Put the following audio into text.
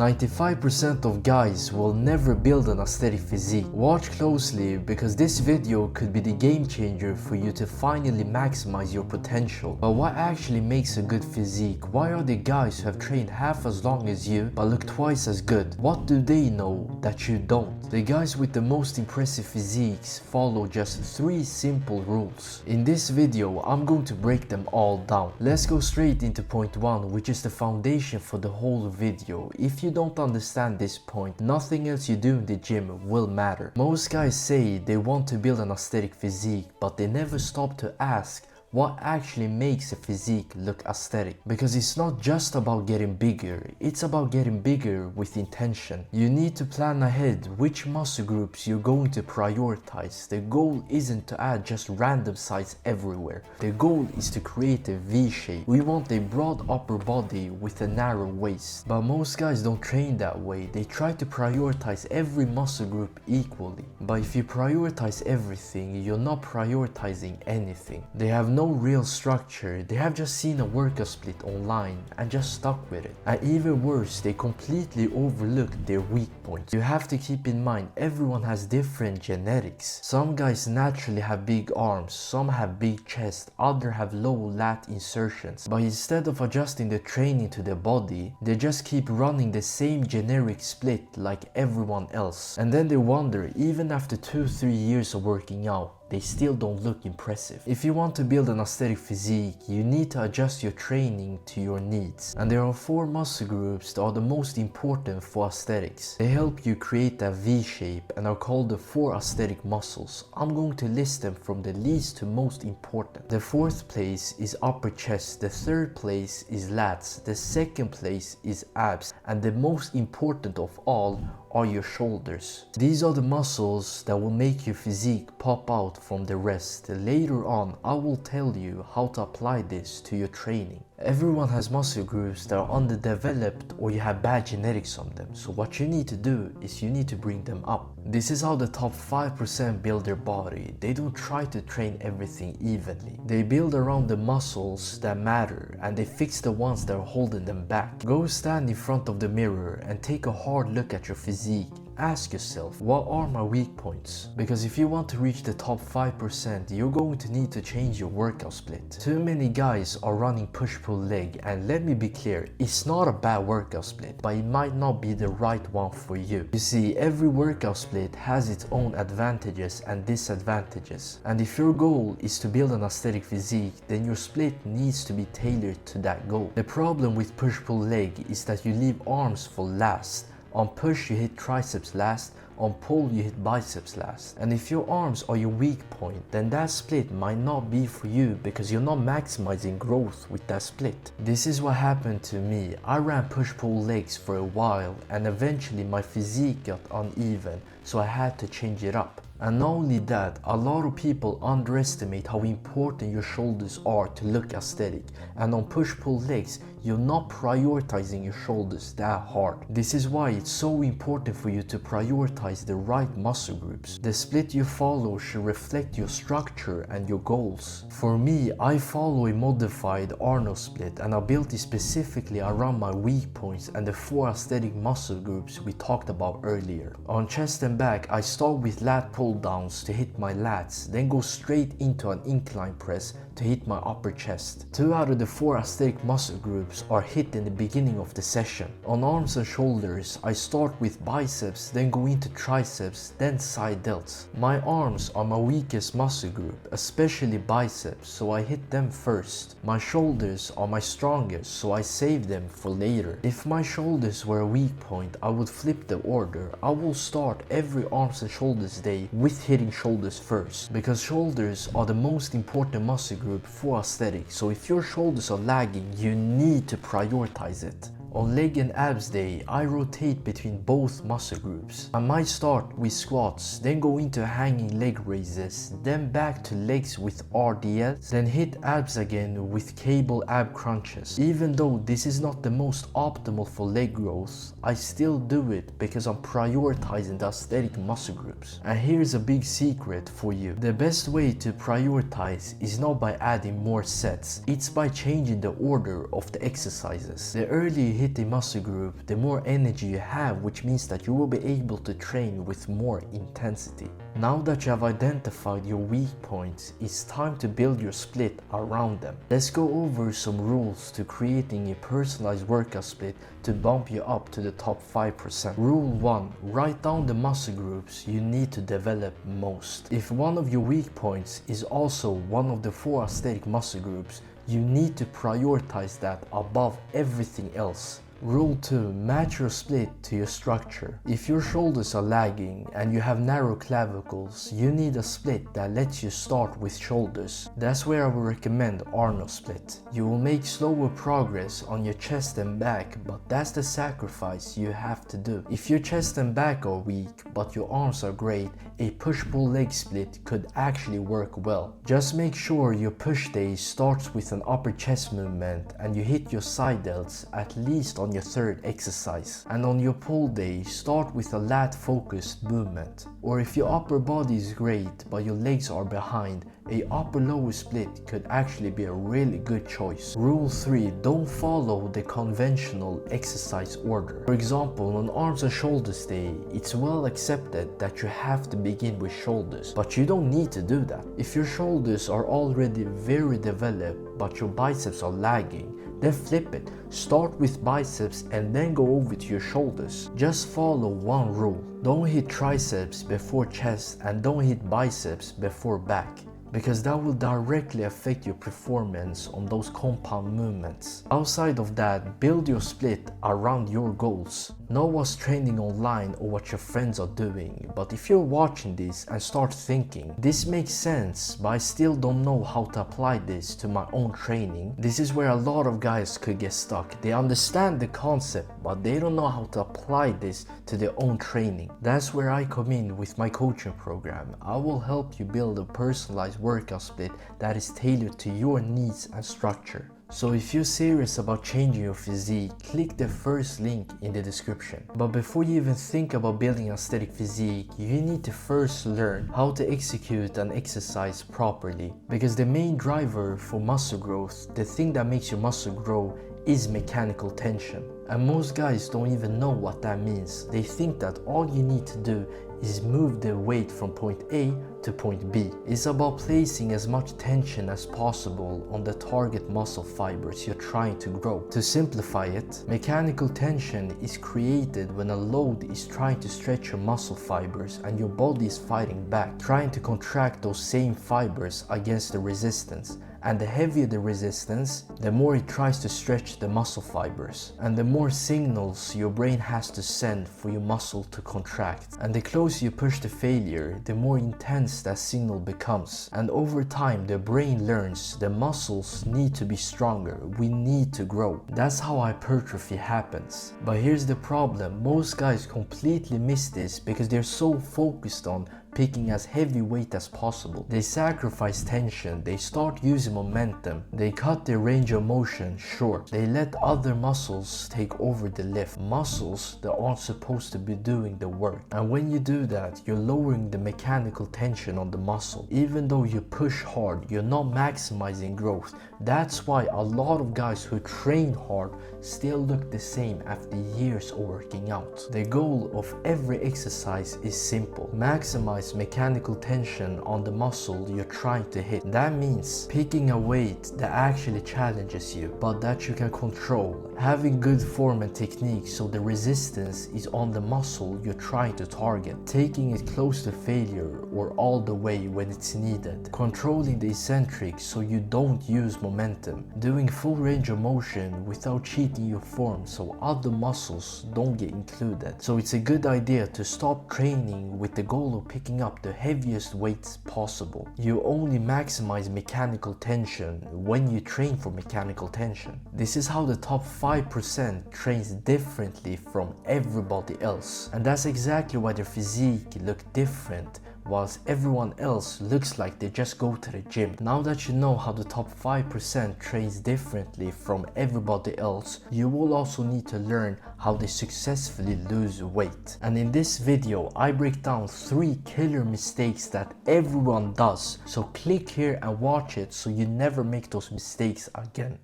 95% of guys will never build an aesthetic physique. Watch closely because this video could be the game changer for you to finally maximize your potential. But what actually makes a good physique? Why are the guys who have trained half as long as you but look twice as good? What do they know that you don't? The guys with the most impressive physiques follow just 3 simple rules. In this video, I'm going to break them all down. Let's go straight into point 1, which is the foundation for the whole video. If you don't understand this point, nothing else you do in the gym will matter. Most guys say they want to build an aesthetic physique, but they never stop to ask what actually makes a physique look aesthetic. Because it's not just about getting bigger, it's about getting bigger with intention. You need to plan ahead which muscle groups you're going to prioritize. The goal isn't to add just random size everywhere. The goal is to create a V shape. We want a broad upper body with a narrow waist. But most guys don't train that way. They try to prioritize every muscle group equally. But if you prioritize everything, you're not prioritizing anything. They have no real structure. They have just seen a workout split online and just stuck with it. And even worse, they completely overlook their weak points. You have to keep in mind everyone has different genetics. Some guys naturally have big arms, some have big chest, others have low lat insertions. But instead of adjusting the training to their body, they just keep running the same generic split like everyone else. And then they wonder, even after 2-3 years of working out, they still don't look impressive. If you want to build an aesthetic physique, you need to adjust your training to your needs. And there are 4 muscle groups that are the most important for aesthetics. They help you create a V shape and are called the 4 aesthetic muscles. I'm going to list them from the least to most important. The 4th place is upper chest, the 3rd place is lats, the 2nd place is abs, and the most important of all are your shoulders. These are the muscles that will make your physique pop out from the rest. Later on, I will tell you how to apply this to your training. Everyone has muscle groups that are underdeveloped or you have bad genetics on them. So what you need to do is you need to bring them up. This is how the top 5% build their body. They don't try to train everything evenly. They build around the muscles that matter and they fix the ones that are holding them back. Go stand in front of the mirror and take a hard look at your physique. Ask yourself, what are my weak points? Because if you want to reach the top 5%, you're going to need to change your workout split. Too many guys are running push-pull leg, and let me be clear, it's not a bad workout split, but it might not be the right one for you. You see, every workout split has its own advantages and disadvantages. And if your goal is to build an aesthetic physique, then your split needs to be tailored to that goal. The problem with push-pull leg is that you leave arms for last. On push you hit triceps last, on pull you hit biceps last. And if your arms are your weak point, then that split might not be for you because you're not maximizing growth with that split. This is what happened to me. I ran push-pull legs for a while and eventually my physique got uneven, so I had to change it up. And not only that, a lot of people underestimate how important your shoulders are to look aesthetic, and on push-pull legs, you're not prioritizing your shoulders that hard. This is why it's so important for you to prioritize the right muscle groups. The split you follow should reflect your structure and your goals. For me, I follow a modified Arnold split and I built it specifically around my weak points and the 4 aesthetic muscle groups we talked about earlier. On chest and back, I start with lat pull downs to hit my lats, then go straight into an incline press to hit my upper chest. 2 out of the 4 aesthetic muscle groups are hit in the beginning of the session. On arms and shoulders, I start with biceps, then go into triceps, then side delts. My arms are my weakest muscle group, especially biceps, so I hit them first. My shoulders are my strongest, so I save them for later. If my shoulders were a weak point, I would flip the order. I will start every arms and shoulders day with hitting shoulders first, because shoulders are the most important muscle group for aesthetics. So if your shoulders are lagging, you need to prioritize it. On leg and abs day, I rotate between both muscle groups. I might start with squats, then go into hanging leg raises, then back to legs with RDLs, then hit abs again with cable ab crunches. Even though this is not the most optimal for leg growth, I still do it because I'm prioritizing the aesthetic muscle groups. And here's a big secret for you. The best way to prioritize is not by adding more sets, it's by changing the order of the exercises. The earlier hit a muscle group, the more energy you have, which means that you will be able to train with more intensity. Now that you have identified your weak points, it's time to build your split around them. Let's go over some rules to creating a personalized workout split to bump you up to the top 5%. Rule 1. Write down the muscle groups you need to develop most. If one of your weak points is also one of the 4 aesthetic muscle groups, you need to prioritize that above everything else. Rule 2. Match your split to your structure. If your shoulders are lagging and you have narrow clavicles, you need a split that lets you start with shoulders. That's where I would recommend Arnold split. You will make slower progress on your chest and back, but that's the sacrifice you have to do. If your chest and back are weak but your arms are great, a push-pull leg split could actually work well. Just make sure your push day starts with an upper chest movement and you hit your side delts at least on your 3rd exercise. And on your pull day, start with a lat focused movement. Or if your upper body is great but your legs are behind, a upper-lower split could actually be a really good choice. Rule 3. Don't follow the conventional exercise order. For example, on arms and shoulders day, it's well accepted that you have to begin with shoulders, but you don't need to do that. If your shoulders are already very developed but your biceps are lagging, then flip it. Start with biceps and then go over to your shoulders. Just follow one rule. Don't hit triceps before chest and don't hit biceps before back, because that will directly affect your performance on those compound movements. Outside of that, build your split around your goals. Know what's trending online or what your friends are doing, but if you're watching this and start thinking, this makes sense, but I still don't know how to apply this to my own training, this is where a lot of guys could get stuck. They understand the concept, but they don't know how to apply this to their own training. That's where I come in with my coaching program. I will help you build a personalized workout split that is tailored to your needs and structure. So if you're serious about changing your physique, click the first link in the description. But before you even think about building an aesthetic physique, you need to first learn how to execute an exercise properly. Because the main driver for muscle growth, the thing that makes your muscle grow, is mechanical tension. And most guys don't even know what that means. They think that all you need to do is move the weight from point A to point B. It's about placing as much tension as possible on the target muscle fibers you're trying to grow. To simplify it, mechanical tension is created when a load is trying to stretch your muscle fibers and your body is fighting back, trying to contract those same fibers against the resistance. And the heavier the resistance, the more it tries to stretch the muscle fibers, and the more signals your brain has to send for your muscle to contract. And the closer you push to failure, the more intense that signal becomes. And over time, the brain learns the muscles need to be stronger, we need to grow. That's how hypertrophy happens. But here's the problem, most guys completely miss this because they're so focused on picking as heavy weight as possible. They sacrifice tension, they start using momentum, they cut their range of motion short, they let other muscles take over the lift, muscles that aren't supposed to be doing the work. And when you do that, you're lowering the mechanical tension on the muscle. Even though you push hard, you're not maximizing growth. That's why a lot of guys who train hard still look the same after years of working out. The goal of every exercise is simple: maximize mechanical tension on the muscle you're trying to hit. That means picking a weight that actually challenges you, but that you can control. Having good form and technique so the resistance is on the muscle you're trying to target. Taking it close to failure or all the way when it's needed. Controlling the eccentric so you don't use momentum. Doing full range of motion without cheating your form so other muscles don't get included. So it's a good idea to stop training with the goal of picking up the heaviest weights possible. You only maximize mechanical tension when you train for mechanical tension. This is how the top 5% trains differently from everybody else. And that's exactly why their physique look different, whilst everyone else looks like they just go to the gym. Now that you know how the top 5% trains differently from everybody else, you will also need to learn how they successfully lose weight. And in this video, I break down 3 killer mistakes that everyone does. So click here and watch it so you never make those mistakes again.